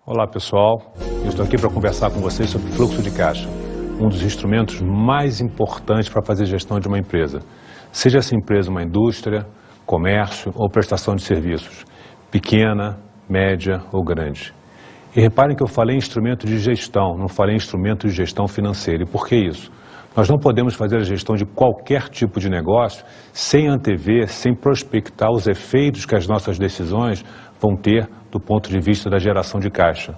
Olá pessoal, eu estou aqui para conversar com vocês sobre fluxo de caixa, um dos instrumentos mais importantes para fazer gestão de uma empresa. Seja essa empresa uma indústria, comércio ou prestação de serviços, pequena, média ou grande. E reparem que eu falei em instrumento de gestão, não falei em instrumento de gestão financeira. E por que isso? Nós não podemos fazer a gestão de qualquer tipo de negócio sem antever, sem prospectar os efeitos que as nossas decisões vão ter do ponto de vista da geração de caixa.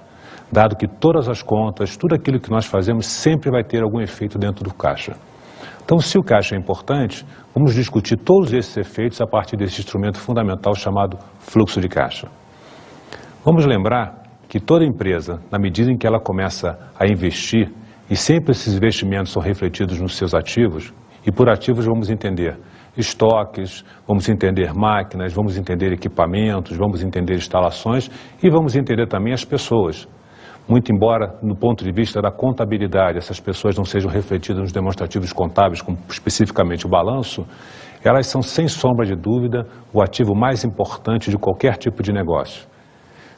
Dado que todas as contas, tudo aquilo que nós fazemos sempre vai ter algum efeito dentro do caixa. Então, se o caixa é importante, vamos discutir todos esses efeitos a partir desse instrumento fundamental chamado fluxo de caixa. Vamos lembrar que toda empresa, na medida em que ela começa a investir, e sempre esses investimentos são refletidos nos seus ativos, e por ativos vamos entender estoques, vamos entender máquinas, vamos entender equipamentos, vamos entender instalações e vamos entender também as pessoas. Muito embora, no ponto de vista da contabilidade, essas pessoas não sejam refletidas nos demonstrativos contábeis, como especificamente o balanço, elas são, sem sombra de dúvida, o ativo mais importante de qualquer tipo de negócio.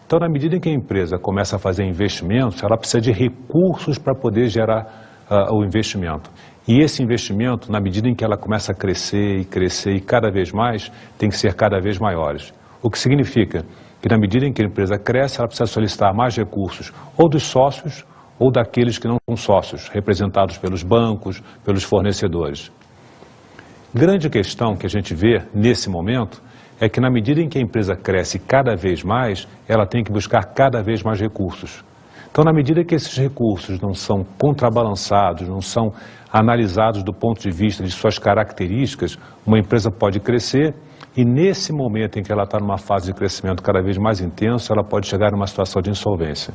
Então, na medida em que a empresa começa a fazer investimentos, ela precisa de recursos para poder gerar o investimento. E esse investimento, na medida em que ela começa a crescer e cada vez mais, tem que ser cada vez maiores. O que significa que, na medida em que a empresa cresce, ela precisa solicitar mais recursos, ou dos sócios, ou daqueles que não são sócios, representados pelos bancos, pelos fornecedores. Grande questão que a gente vê nesse momento é que, na medida em que a empresa cresce cada vez mais, ela tem que buscar cada vez mais recursos. Então, na medida que esses recursos não são contrabalançados, não são analisados do ponto de vista de suas características, uma empresa pode crescer e, nesse momento em que ela está numa fase de crescimento cada vez mais intenso, ela pode chegar numa situação de insolvência.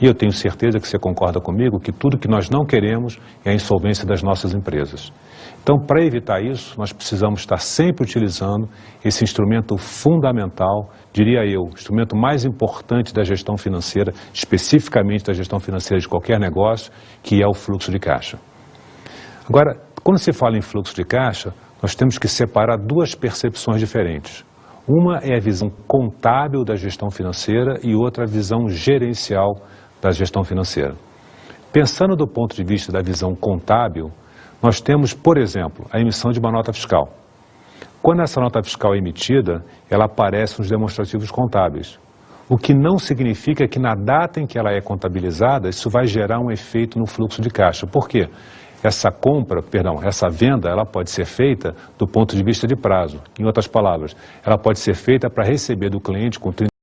E eu tenho certeza que você concorda comigo que tudo que nós não queremos é a insolvência das nossas empresas. Então, para evitar isso, nós precisamos estar sempre utilizando esse instrumento fundamental, diria eu, o instrumento mais importante da gestão financeira, especificamente da gestão financeira de qualquer negócio, que é o fluxo de caixa. Agora, quando se fala em fluxo de caixa, nós temos que separar duas percepções diferentes. Uma é a visão contábil da gestão financeira e outra a visão gerencial da gestão financeira. Pensando do ponto de vista da visão contábil, nós temos, por exemplo, a emissão de uma nota fiscal. Quando essa nota fiscal é emitida, ela aparece nos demonstrativos contábeis. O que não significa que na data em que ela é contabilizada, isso vai gerar um efeito no fluxo de caixa. Por quê? Essa venda, ela pode ser feita do ponto de vista de prazo. Em outras palavras, ela pode ser feita para receber do cliente com 30